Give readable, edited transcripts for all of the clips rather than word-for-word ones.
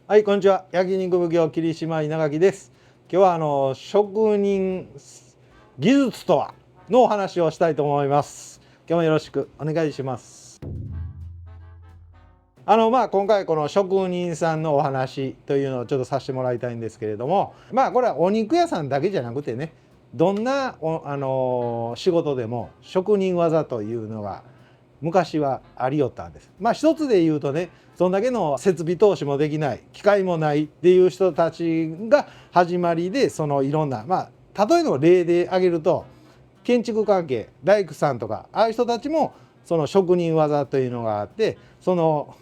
はい、こんにちは。焼肉奉行霧島稲垣です。今日は職人技術とはのお話をしたいと思います。今日もよろしくお願いします。今回この職人さんのお話というのをちょっとさせてもらいたいんですけれども、これはお肉屋さんだけじゃなくてね、どんな仕事でも職人技というのが昔はありよったんです。一つで言うとね、そんだけの設備投資もできない、機械もないっていう人たちが始まりで、そのいろんな例えの例で挙げると、建築関係大工さんとかああいう人たちもその職人技というのがあって、その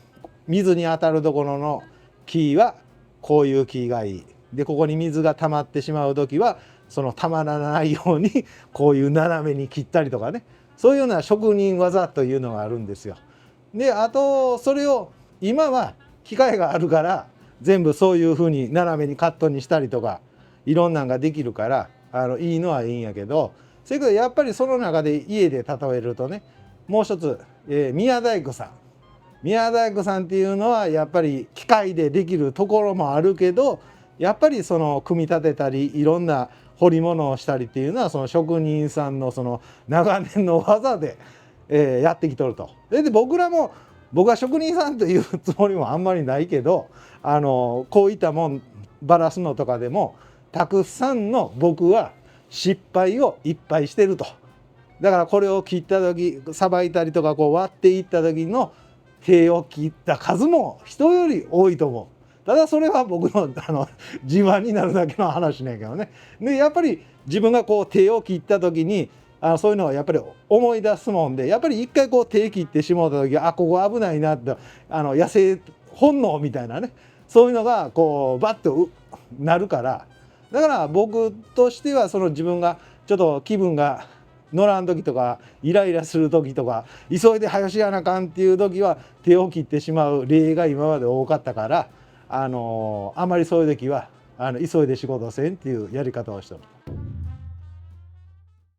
水に当たるところの木はこういう木がいいで、ここに水が溜まってしまう時はその溜まらないようにこういう斜めに切ったりとかね、そういうような職人技というのがあるんですよ。であとそれを今は機械があるから全部そういうふうに斜めにカットにしたりとかいろんなんができるからいいのはいいんやけど、それけどやっぱりその中で家で例えるとね、もう一つ、宮大工さんっていうのはやっぱり機械でできるところもあるけど、やっぱりその組み立てたりいろんな彫り物をしたりっていうのはその職人さんのその長年の技で、やってきとると。で僕は職人さんというつもりもあんまりないけど、こういったもんバラすのとかでもたくさんの僕は失敗をいっぱいしてると。だからこれを切った時さばいたりとかこう割っていった時の手を切った数も人より多いと思う。ただそれは僕の自慢になるだけの話なんやけどね。でやっぱり自分がこう手を切った時にそういうのはやっぱり思い出すもんで、やっぱり一回こう手切ってしまった時ここ危ないなって野生本能みたいなね、そういうのがこうバッとなるから、だから僕としてはその自分がちょっと気分が乗らん時とかイライラする時とか急いで早しやなあかんっていう時は手を切ってしまう例が今まで多かったから、あまりそういう時は急いで仕事せんっていうやり方をしてる。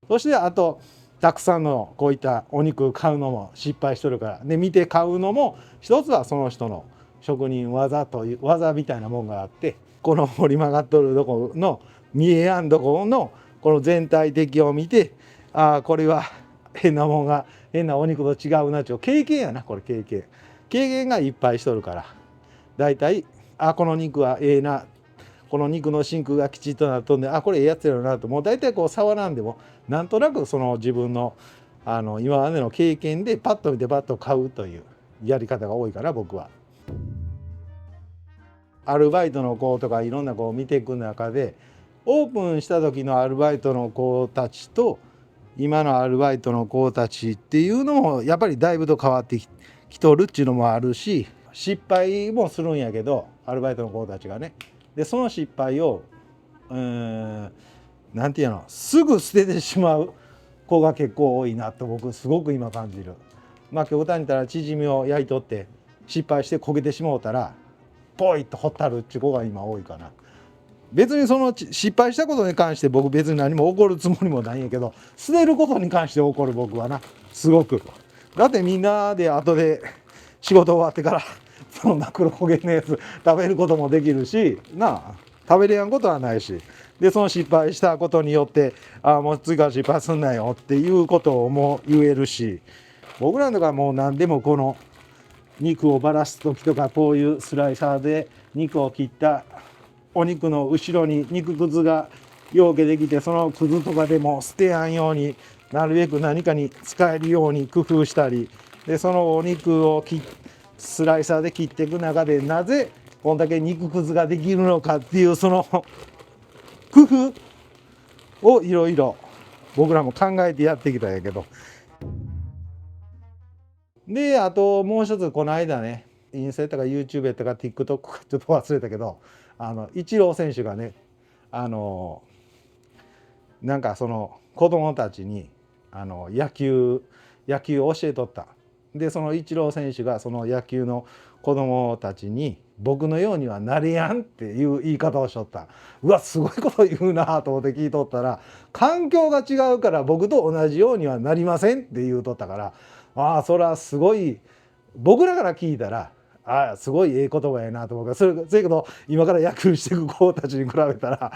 そしてあとたくさんのこういったお肉買うのも失敗しとるからで、見て買うのも一つはその人の職人技という技みたいなもんがあって、この折り曲がっとるとこの見えやんとこのこの全体的を見て、これは変なもんが変なお肉と違うなっていう経験やな。これ経験がいっぱいしとるから、だいたいこの肉はええな、この肉の真空がきちっとなっとんでこれええやつやろなと、もう大体こう触らんでもなんとなくその自分の今までの経験でパッと見てパッと買うというやり方が多いから僕は。アルバイトの子とかいろんな子を見ていく中で、オープンした時のアルバイトの子たちと今のアルバイトの子たちっていうのもやっぱりだいぶと変わってきとるっていうのもあるし、失敗もするんやけどアルバイトの子たちがね、でその失敗をなんていうの、すぐ捨ててしまう子が結構多いなと僕すごく今感じる。極端に言ったらチヂミを焼いとって失敗して焦げてしまうたらポイッとほったるっていう子が今多いかな。別にその失敗したことに関して僕別に何も怒るつもりもないんやけど、捨てることに関して怒る僕はな、すごく。だってみんなで後で仕事終わってからそんな黒焦げのやつ食べることもできるしなあ、食べれやんことはないし、でその失敗したことによってもう次から失敗すんなよっていうことをもう言えるし、僕らのとかもう何でもこの肉をばらす時とかこういうスライサーで肉を切ったお肉の後ろに肉くずがようけできて、そのくずとかでも捨てやんようになるべく何かに使えるように工夫したりで、そのお肉をスライサーで切っていく中でなぜこんだけ肉くずができるのかっていうその工夫をいろいろ僕らも考えてやってきたんやけど、であともう一つこの間ね、インスタとか YouTube とか TikTok かちょっと忘れたけど、イチロー選手がねなんかその子供たちに野球を教えとった。でそのイチロー選手がその野球の子供たちに僕のようにはなれやんっていう言い方をしとった。うわすごいこと言うなと思って聞いとったら、環境が違うから僕と同じようにはなりませんって言うとったから、それはすごい僕らから聞いたらああすごいええ言葉やなと思うから、それけど今から野球していく子たちに比べたら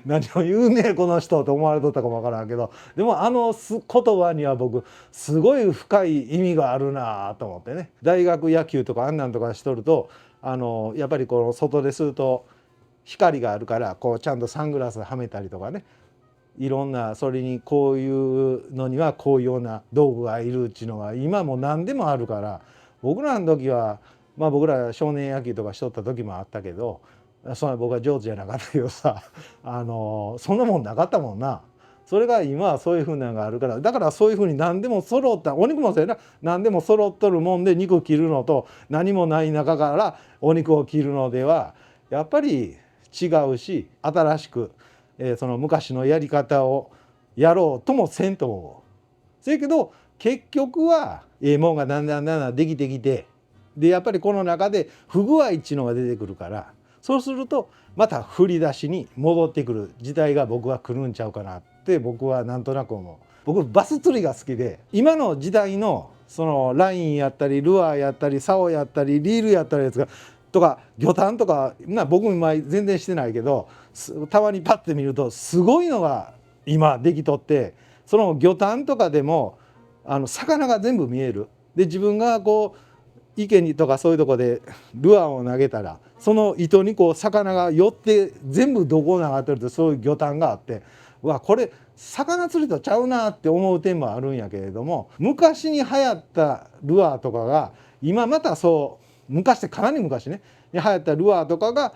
何を言うねこの人と思われとったかもわからんけど、でも言葉には僕すごい深い意味があるなと思ってね。大学野球とかあんなんとかしとるとやっぱりこの外ですると光があるからこうちゃんとサングラスはめたりとかね、いろんなそれにこういうのにはこういうような道具がいるっていうのが今も何でもあるから、僕らの時は僕ら少年野球とかしとった時もあったけど、そんな僕は上手じゃなかったけどさそんなもんなかったもんな。それが今はそういうふうなのがあるから、だからそういうふうに何でも揃ったお肉もそうやな、何でも揃っとるもんで肉切るのと何もない中からお肉を切るのではやっぱり違うし、新しく、その昔のやり方をやろうともせんと思う。せやけど結局はもんがだんだんできてきて、でやっぱりこの中で不具合っちゅうのが出てくるから、そうするとまた振り出しに戻ってくる時代が僕は来るんちゃうかなって僕はなんとなく思う。僕バス釣りが好きで、今の時代のそのラインやったりルアーやったり竿やったりリールやったりやつがとか魚探とか僕も今全然してないけど、たまにパッて見るとすごいのが今できとって、その魚探とかでも魚が全部見える。で自分がこう池にとかそういうとこでルアーを投げたらその糸にこう魚が寄って全部どこを流ってるって、そういう魚探があって、これ魚釣りとちゃうなって思う点もあるんやけれども、昔に流行ったルアーとかが今また昔ってかなり昔ねに流行ったルアーとかが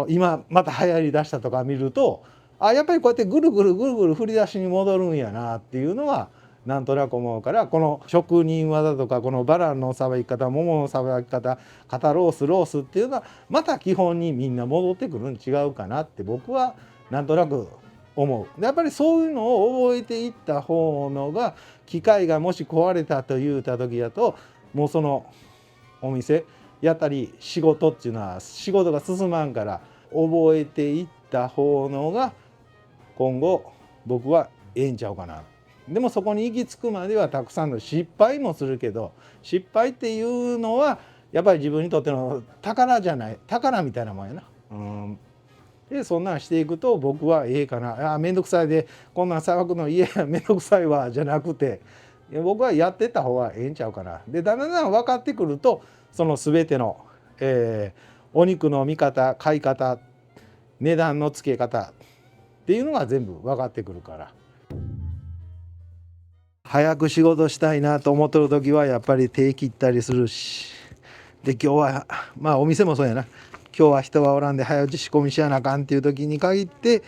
今また流行りだしたとか見ると、やっぱりこうやってぐるぐる振り出しに戻るんやなっていうのはなんとなく思うから、この職人技とかこのバランのさばき方、もものさばき方、肩ロースっていうのはまた基本にみんな戻ってくるん違うかなって僕はなんとなく思う。やっぱりそういうのを覚えていった方のが、機械がもし壊れたと言うた時だともうそのお店やったり仕事っていうのは仕事が進まんから、覚えていった方のが今後僕はええんちゃうかな。でもそこに行き着くまではたくさんの失敗もするけど、失敗っていうのはやっぱり自分にとっての宝じゃない、宝みたいなもんやな。でそんなんしていくと僕はええかな。面倒くさいでこんなんさばくの家や面倒くさいわじゃなくて、僕はやってった方がええんちゃうかな。でだんだん分かってくるとその全ての、お肉の見方、買い方、値段の付け方っていうのが全部分かってくるから。早く仕事したいなと思ってる時はやっぱり手切ったりするし、で今日はお店もそうやな、今日は人はおらんで早打ち仕込みしやなあかんっていう時に限って、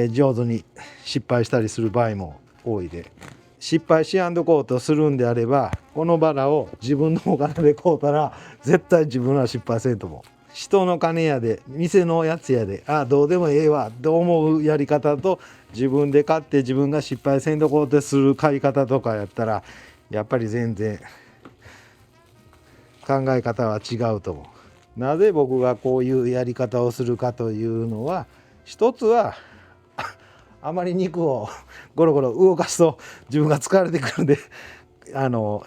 上手に失敗したりする場合も多いで、失敗しやんどこうとするんであればこのバラを自分のお金で買うたら絶対自分は失敗せんと思う。人の金やで店のやつやでどうでもええわと思うやり方と、自分で買って自分が失敗せんとこうとする買い方とかやったらやっぱり全然考え方は違うと思う。なぜ僕がこういうやり方をするかというのは、一つはあまり肉をゴロゴロ動かすと自分が疲れてくるんで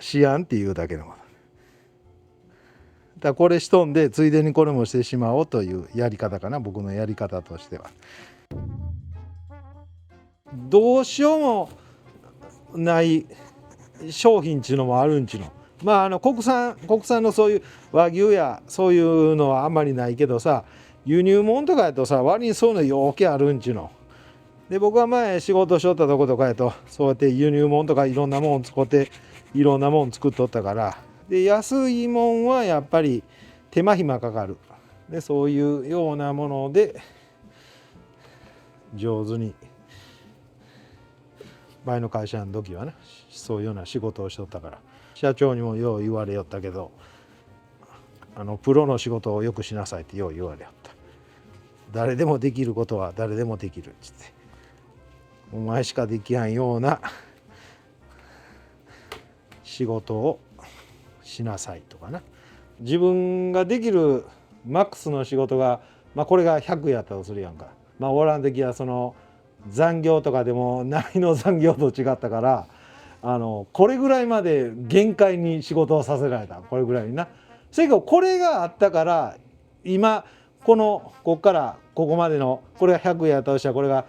しやんっていうだけのこと。だからこれしとんでついでにこれもしてしまおうというやり方かな、僕のやり方としては。どうしようもない商品っていうのもあるんちの。国産のそういう和牛やそういうのはあんまりないけどさ、輸入物とかやとさ割にそういうのよけあるんちの。で僕は前仕事しとったとことかやとそうやって輸入物とかいろんなもん使っていろんなもん作っとったから、で安いもんはやっぱり手間暇かかる。でそういうようなもので上手に前の会社の時はねそういうような仕事をしとったから、社長にもよう言われよったけどプロの仕事をよくしなさいってよう言われよった。誰でもできることは誰でもできるっつって、お前しかできやんような仕事をしなさいとかな。自分ができるマックスの仕事が、これが100やったとするやんか。おらん時はその残業とかでも波の残業と違ったからこれぐらいまで限界に仕事をさせられた。これぐらいになそれけどこれがあったから今こっからここまでのこれが100やったとしたらこれが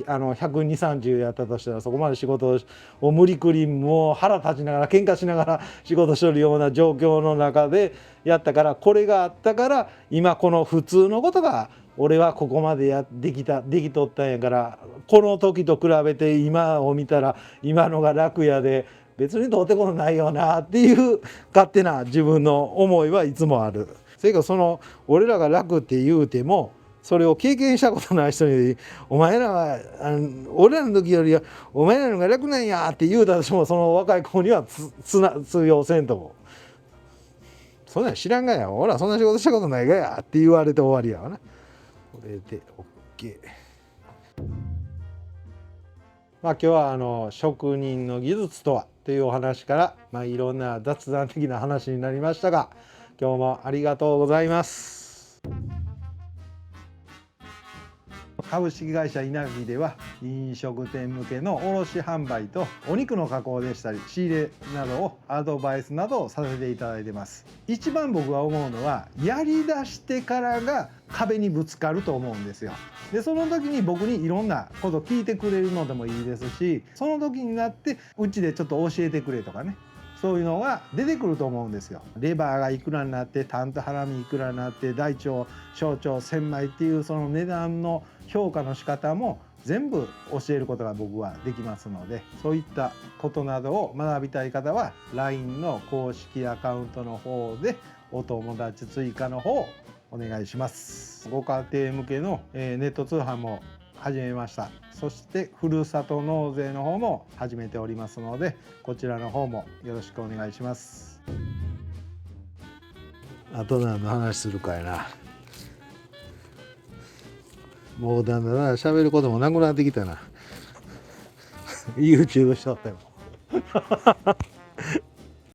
12030やったとしたらそこまで仕事を無理くりもう腹立ちながら喧嘩しながら仕事しとるような状況の中でやったからこれがあったから今この普通のことが俺はここまでできとったんやからこの時と比べて今を見たら今のが楽やで別にどうってことないよなっていう勝手な自分の思いはいつもある。それから俺らが楽って言うてもそれを経験したことない人に「お前らは俺らの時よりはお前らのが楽なんや」って言うたとしてもその若い子には通用せんと思う。そんなん知らんがや俺らそんな仕事したことないがやって言われて終わりやわな。これで OK。今日は職人の技術とはというお話から、いろんな雑談的な話になりましたが今日もありがとうございます。株式会社稲城では飲食店向けの卸販売とお肉の加工でしたり仕入れなどをアドバイスなどをさせていただいてます。一番僕が思うのはやりだしてからが壁にぶつかると思うんですよ。でその時に僕にいろんなこと聞いてくれるのでもいいですしその時になってうちでちょっと教えてくれとかねそういうのが出てくると思うんですよ。レバーがいくらになってタンとハラミいくらになって大腸小腸千枚っていうその値段の評価の仕方も全部教えることが僕はできますのでそういったことなどを学びたい方は LINE の公式アカウントの方でお友達追加の方お願いします。ご家庭向けのネット通販も始めました。そしてふるさと納税の方も始めておりますのでこちらの方もよろしくお願いします。あと何の話するかやな。もうだんだん喋ることもなくなってきたな。YouTube しとっても